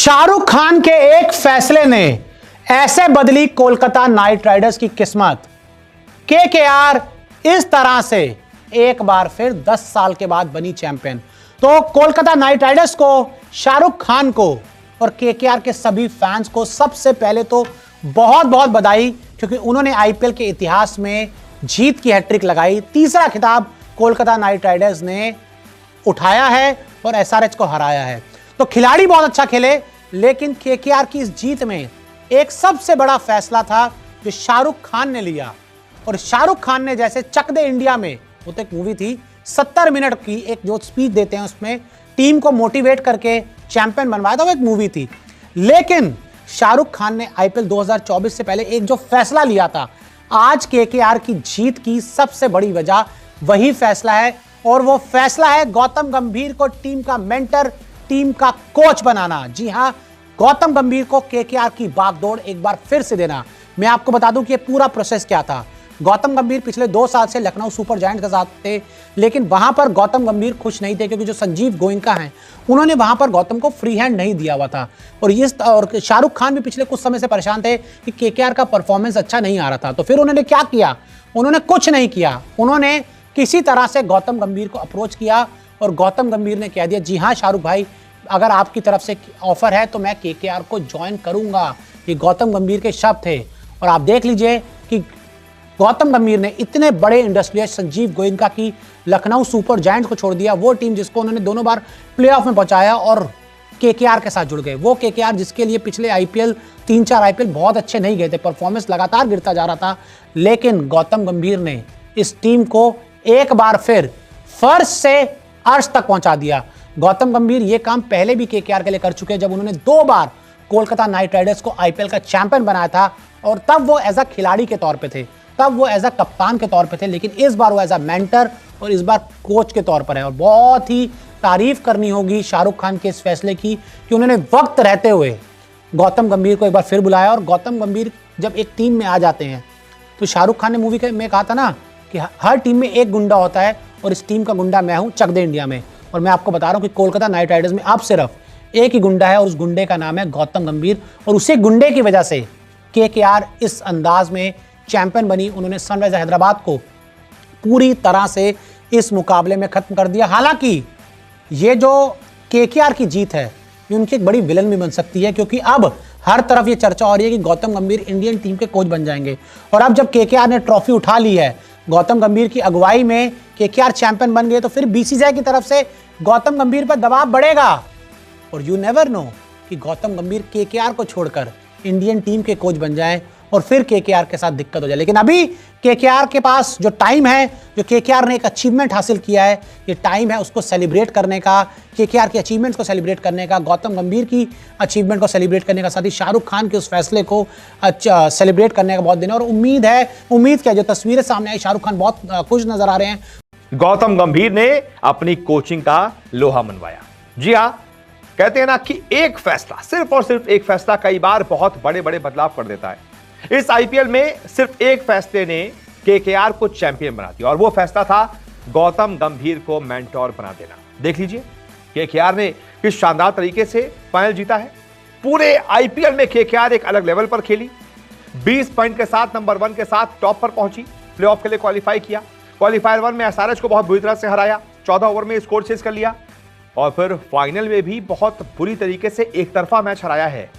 शाहरुख खान के एक फैसले ने ऐसे बदली कोलकाता नाइट राइडर्स की किस्मत। केकेआर इस तरह से एक बार फिर 10 साल के बाद बनी चैंपियन। तो कोलकाता नाइट राइडर्स को, शाहरुख खान को और केकेआर के सभी फैंस को सबसे पहले तो बहुत बहुत बधाई, क्योंकि उन्होंने आईपीएल के इतिहास में जीत की हैट्रिक लगाई। तीसरा खिताब कोलकाता नाइट राइडर्स ने उठाया है और एसआरएच को हराया है। तो खिलाड़ी बहुत अच्छा खेले, लेकिन केकेआर की इस जीत में एक सबसे बड़ा फैसला था जो शाहरुख खान ने लिया। और शाहरुख खान ने जैसे चक दे इंडिया में, वो तो एक मूवी थी 70 मिनट की, एक जो स्पीच देते हैं उसमें टीम को मोटिवेट करके चैंपियन बनवाया था, वो एक मूवी थी। लेकिन शाहरुख खान ने आईपीएल 2024 से पहले एक जो फैसला लिया था, आज केकेआर की जीत की सबसे बड़ी वजह वही फैसला है। और वो फैसला है गौतम गंभीर को टीम का मेंटर, टीम का कोच बनाना। जी हां, गौतम गंभीर को केकेआर की बागडोर एक बार फिर से देना। मैं आपको बता दूं कि ये पूरा प्रोसेस क्या था। गौतम गंभीर पिछले 2 साल से लखनऊ सुपर जायंट्स के साथ थे, लेकिन वहां पर गौतम गंभीर खुश नहीं थे, क्योंकि जो संजीव गोयनका हैं उन्होंने वहां पर गौतम को फ्री हैंड नहीं दिया हुआ था। और शाहरुख खान भी पिछले कुछ समय से परेशान थे कि केकेआर का परफॉर्मेंस अच्छा नहीं आ रहा था। तो फिर उन्होंने क्या किया? उन्होंने कुछ नहीं किया, उन्होंने किसी तरह से गौतम गंभीर को अप्रोच किया और गौतम गंभीर ने कह दिया, जी हाँ शाहरुख भाई, अगर आपकी तरफ से ऑफर है तो मैं केकेआर को ज्वाइन करूंगा। ये गौतम गंभीर के शब्द थे। और आप देख लीजिए कि गौतम गंभीर ने इतने बड़े इंडस्ट्रियलिस्ट संजीव गोयनका की लखनऊ सुपर जायंट्स को छोड़ दिया, वो टीम जिसको उन्होंने दोनों बार प्लेऑफ में पहुंचाया, और केकेआर के साथ जुड़ गए। वो केकेआर जिसके लिए पिछले आईपीएल 3-4 आईपीएल बहुत अच्छे नहीं गए थे, परफॉर्मेंस लगातार गिरता जा रहा था, लेकिन गौतम गंभीर ने इस टीम को एक बार फिर फर्श से अर्श तक पहुंचा दिया। गौतम गंभीर ये काम पहले भी केकेआर के लिए कर चुके हैं, जब उन्होंने 2 बार कोलकाता नाइट राइडर्स को आईपीएल का चैंपियन बनाया था, और तब वो एज अ खिलाड़ी के तौर पे थे, तब वो एज अ कप्तान के तौर पे थे, लेकिन इस बार वो एज अ मेंटर और इस बार कोच के तौर पर है। और बहुत ही तारीफ करनी होगी शाहरुख खान के इस फैसले की कि उन्होंने वक्त रहते हुए गौतम गंभीर को एक बार फिर बुलाया। और गौतम गंभीर जब एक टीम में आ जाते हैं, तो शाहरुख खान ने मूवी में कहा था ना कि हर टीम में एक गुंडा होता है, और इस टीम का गुंडा मैं हूं, चक दे इंडिया में। और मैं आपको बता रहा हूं कि कोलकाता नाइट राइडर्स में अब सिर्फ एक ही गुंडा है, और उस गुंडे का नाम है गौतम गंभीर। और उसी गुंडे की वजह से केकेआर इस अंदाज में चैंपियन बनी। उन्होंने सनराइजर हैदराबाद को पूरी तरह से इस मुकाबले में खत्म कर दिया। हालांकि ये जो केकेआर की जीत है, ये उनकी एक बड़ी विलन भी बन सकती है, क्योंकि अब हर तरफ ये चर्चा हो रही है कि गौतम गंभीर इंडियन टीम के कोच बन जाएंगे। और अब जब केकेआर ने ट्रॉफी उठा ली है, गौतम गंभीर की अगुवाई में केकेआर चैंपियन बन गए, तो फिर बीसीसीआई की तरफ से गौतम गंभीर पर दबाव बढ़ेगा। और यू नेवर नो कि गौतम गंभीर केकेआर को छोड़कर इंडियन टीम के कोच बन जाएं और फिर केकेआर के साथ दिक्कत हो जाए। लेकिन अभी केकेआर के पास जो टाइम है, जो केकेआर ने एक अचीवमेंट हासिल किया है, ये टाइम है उसको सेलिब्रेट करने का, केकेआर के अचीवमेंट्स को सेलिब्रेट करने का, गौतम गंभीर की अचीवमेंट को सेलिब्रेट करने का, साथ ही शाहरुख खान के उस फैसले को सेलिब्रेट करने का बहुत दिन है। और उम्मीद क्या, जो तस्वीरें सामने आई, शाहरुख खान बहुत खुश नजर आ रहे हैं। गौतम गंभीर ने अपनी कोचिंग का लोहा मनवाया। जी हाँ, कहते हैं ना कि एक फैसला, सिर्फ और सिर्फ एक फैसला कई बार बहुत बड़े बड़े बदलाव कर देता है। इस आईपीएल में सिर्फ एक फैसले ने केकेआर को चैंपियन बना दिया, और वो फैसला था गौतम गंभीर को मेंटोर बना देना। देख लीजिए केकेआर ने किस शानदार तरीके से फाइनल जीता है। पूरे आईपीएल में केकेआर एक अलग लेवल पर खेली, 20 पॉइंट के साथ नंबर 1 के साथ टॉप पर पहुंची, प्लेऑफ के लिए क्वालिफाई किया। क्वालिफायर 1 में एसआरएच को बहुत बुरी तरह से हराया, 14 ओवर में स्कोर चेज कर लिया, और फिर फाइनल में भी बहुत बुरी तरीके से एक तरफा मैच हराया है।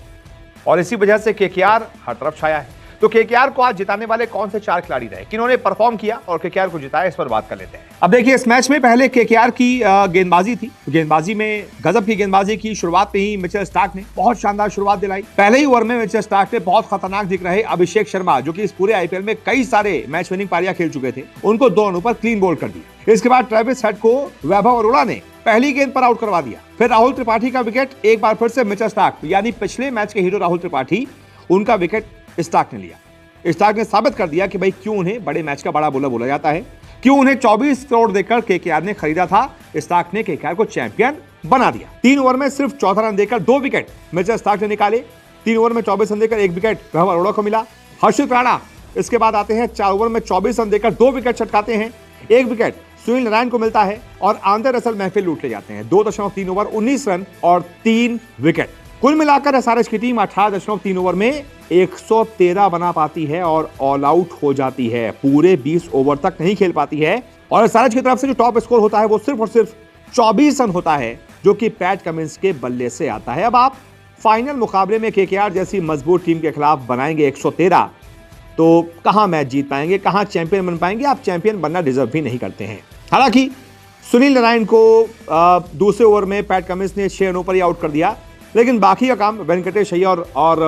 और इसी वजह से केकेआर हर तरफ छाया है। तो केकेआर को आज जिताने वाले कौन से 4 खिलाड़ी रहे, किन्होंने परफॉर्म किया और केकेआर को जिताया, इस पर बात कर लेते हैं। अब देखिए, इस मैच में पहले केकेआर की गेंदबाजी थी। गेंदबाजी में गजब की गेंदबाजी की। शुरुआत में ही मिचेल स्टार्क ने बहुत शानदार शुरुआत दिलाई। पहले ही ओवर में मिचेल स्टार्क ने बहुत खतरनाक दिख रहे अभिषेक शर्मा, जो कि इस पूरे आईपीएल में कई सारे मैच विनिंग पारियां खेल चुके थे, उनको 2 रनों पर क्लीन बोल्ड कर दिया। इसके बाद ट्रेविस हेड को वैभव अरोड़ा ने पहली गेंद पर आउट करवा दिया। फिर राहुल त्रिपाठी का विकेट एक बार फिर से मिचेल स्टार्क, यानी पिछले मैच के हीरो राहुल त्रिपाठी, उनका विकेट स्टार्क ने लिया। स्टार्क ने साबित कर दिया कि भाई क्यों उन्हें बड़े मैच का बड़ा बोला बोला जाता है, क्यों उन्हें 24 करोड़ देकर केकेआर ने खरीदा था। स्टार्क ने केकेआर को चैंपियन बना दिया। 3 ओवर में सिर्फ 14 रन देकर 2 विकेट मिचेल स्टार्क ने निकाले। 3 ओवर में 24 रन देकर 1 विकेट वैभव अरोड़ा को मिला। हर्षित राणा इसके बाद आते हैं, 4 ओवर में 24 रन देकर 2 विकेट छटकाते हैं, 1 विकेट सुनील नारायण को मिलता है, और आंद्रे रसल महफिल लूट ले जाते हैं। 2.3 ओवर 19 रन और 3 विकेट। कुल मिलाकर एसआरएच की टीम 18.3 ओवर में 113 बना पाती है और ऑल आउट हो जाती है। पूरे 20 ओवर तक नहीं खेल पाती है और एसआरएच की तरफ से जो टॉप स्कोर होता है वो सिर्फ और सिर्फ 24 रन होता है, जो कि पैट कमिंस के बल्ले से आता है। अब आप फाइनल मुकाबले में केकेआर जैसी मजबूत टीम के खिलाफ बनाएंगे 113, तो कहां मैच जीत पाएंगे, कहां चैंपियन बन पाएंगे? आप चैंपियन बनना डिजर्व भी नहीं करते हैं। हालांकि सुनील नारायण को दूसरे ओवर में पैट कमिंस ने 6 रनों पर ही आउट कर दिया, लेकिन बाकी का काम वेंकटेश अय्यर और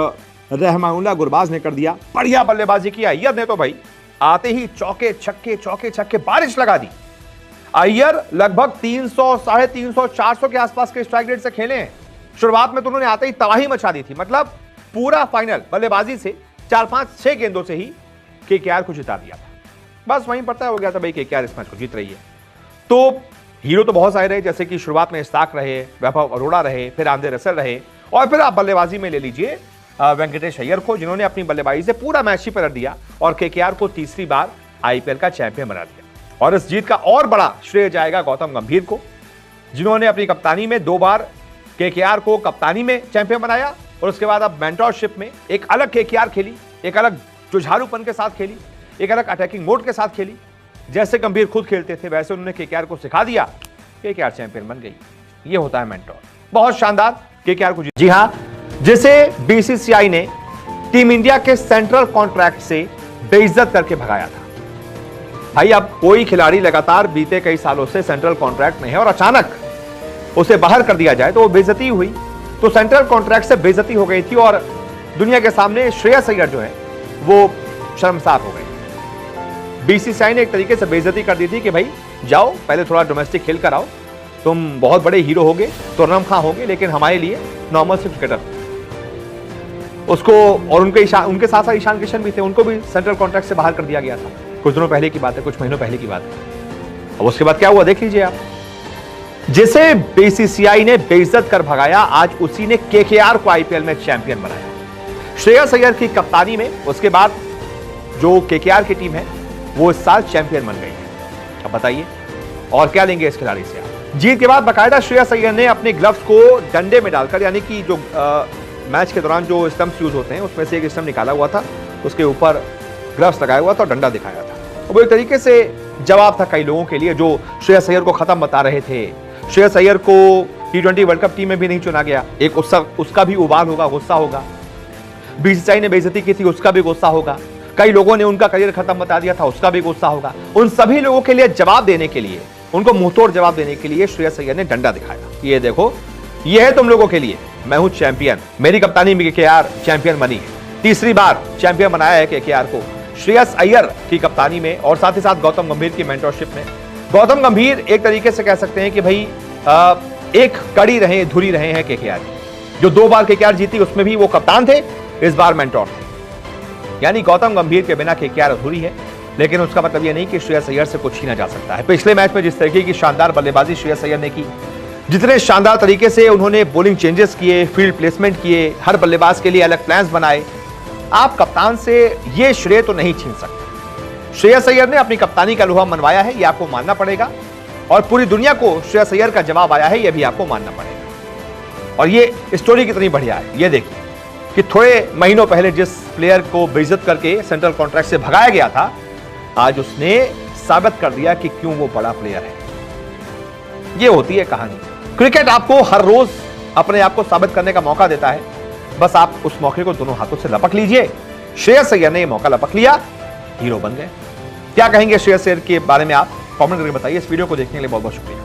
रहमानुल्लाह गुरबाज ने कर दिया। बढ़िया बल्लेबाजी की अय्यर ने तो भाई आते ही चौके छक्के बारिश लगा दी। अय्यर लगभग 300, 350, 400 के आसपास के स्ट्राइक रेट से खेले हैं। शुरुआत में तो उन्होंने आते ही तबाही मचा दी थी, मतलब पूरा फाइनल बल्लेबाजी से 4, 5, 6 गेंदों से ही केकेआर को जिता दिया था। बस वहीं पता हो गया था भाई केकेआर इस मैच को जीत रही है। तो हीरो तो बहुत सारे रहे, जैसे कि शुरुआत में इस्ताक रहे, वैभव अरोड़ा रहे, फिर आंद्रे रसेल रहे, और फिर आप बल्लेबाजी में ले लीजिए वेंकटेश अय्यर को, जिन्होंने अपनी बल्लेबाजी से पूरा मैच ही पलट दिया और केकेआर को तीसरी बार आईपीएल का चैंपियन बना दिया। और इस जीत का और बड़ा श्रेय जाएगा गौतम गंभीर को, जिन्होंने अपनी कप्तानी में 2 बार केकेआर को कप्तानी में चैंपियन बनाया और उसके बाद अब मेंटरशिप में एक अलग केकेआर खेली, एक अलग जुझारूपन के साथ खेली, एक अलग अटैकिंग मोड के साथ खेली। जैसे गंभीर खुद खेलते थे वैसे उन्होंने केकेआर को सिखा दिया, केकेआर चैंपियन बन गई। ये होता है मेंटर। बहुत शानदार केकेआर को जी हां, जिसे बीसीसीआई ने टीम इंडिया के सेंट्रल कॉन्ट्रैक्ट से बेइज्जत करके भगाया था। भाई अब कोई खिलाड़ी लगातार बीते कई सालों से सेंट्रल कॉन्ट्रैक्ट में है और अचानक उसे बाहर कर दिया जाए तो वो बेइज्जती हुई। तो सेंट्रल कॉन्ट्रैक्ट से बेइज्जती हो गई थी और दुनिया के सामने श्रेयस अय्यर जो है वो शर्मसार हो गए। बीसीसीआई ने एक तरीके से बेइज्जती कर दी थी कि भाई जाओ पहले थोड़ा डोमेस्टिक खेल कर आओ, तुम बहुत बड़े हीरो होगे, तुर्नम खां होगे, लेकिन हमारे लिए नॉर्मल से क्रिकेटर उसको, और उनके साथ साथ ईशान किशन भी थे, उनको भी सेंट्रल कॉन्ट्रैक्ट से बाहर कर दिया गया था। कुछ दिनों पहले की बात है, कुछ महीनों पहले की बात है। अब उसके बाद क्या हुआ देख लीजिए आप। जिसे बीसीसीआई ने बेइज्जत कर भगाया, आज उसी ने केकेआर को आईपीएल में चैंपियन बनाया श्रेयस अय्यर की कप्तानी में। उसके बाद जो केकेआर की टीम है वो इस साल चैंपियन बन गई है। अब बताइए और क्या लेंगे इस खिलाड़ी से आप। जीत के बाद बाकायदा श्रेयस अय्यर ने अपने ग्लव्स को डंडे में डालकर, यानी कि जो मैच के दौरान जो स्टंप्स यूज होते हैं उसमें से एक स्टंप निकाला हुआ था, उसके ऊपर ग्लव्स लगाया हुआ था और डंडा दिखाया था। वो एक तरीके से जवाब था कई लोगों के लिए जो श्रेयस अय्यर को खत्म बता रहे थे। श्रेयस अय्यर को T20 वर्ल्ड कप टीम में भी नहीं चुना गया, एक उसका भी उबाल होगा, गुस्सा होगा। बीसीसीआई ने बेइज्जती की थी, उसका भी गुस्सा होगा। कई लोगों ने उनका करियर खत्म बता दिया था, उसका भी गुस्सा होगा। उन सभी लोगों के लिए जवाब देने के लिए, उनको मुंहतोड़ जवाब देने के लिए श्रेयस अय्यर ने डंडा दिखाया। ये देखो, ये है तुम लोगों के लिए, मैं हूं चैंपियन, मेरी कप्तानी में केकेआर चैंपियन बनी है। तीसरी बार चैंपियन बनाया है केकेआर को श्रेयस अय्यर की कप्तानी में और साथ ही साथ गौतम गंभीर की मेंटरशिप में। गौतम गंभीर एक तरीके से कह सकते हैं कि भाई एक कड़ी रहे, धुरी रहे हैं केकेआर। जो 2 बार केकेआर जीती उसमें भी वो कप्तान थे, इस बार मेंटर थे। यानी गौतम गंभीर के बिना केकेआर अधूरी है, लेकिन उसका मतलब यह नहीं कि श्रेयस अय्यर से कुछ छीना जा सकता है। पिछले मैच में जिस तरीके की शानदार बल्लेबाजी श्रेयस अय्यर ने की, जितने शानदार तरीके से उन्होंने बॉलिंग चेंजेस किए, फील्ड प्लेसमेंट किए, हर बल्लेबाज के लिए अलग प्लान्स बनाए, आप कप्तान से ये श्रेय तो नहीं छीन सकते। श्रेयस अय्यर ने अपनी कप्तानी का लोहा मनवाया है, ये आपको मानना पड़ेगा, और पूरी दुनिया को श्रेयस अय्यर का जवाब आया है, यह भी आपको मानना पड़ेगा। और ये स्टोरी कितनी बढ़िया है, ये देखिए कि थोड़े महीनों पहले जिस प्लेयर को बेइज्जत करके सेंट्रल कॉन्ट्रैक्ट से भगाया गया था, आज उसने साबित कर दिया कि क्यों वो बड़ा प्लेयर है। ये होती है कहानी। क्रिकेट आपको हर रोज अपने आप को साबित करने का मौका देता है, बस आप उस मौके को दोनों हाथों से लपक लीजिए। श्रेयस अय्यर ने ये मौका लपक लिया, हीरो बन गए। क्या कहेंगे श्रेयस अय्यर के बारे में आप कमेंट करके बताइए। इस वीडियो को देखने के लिए बहुत बहुत शुक्रिया।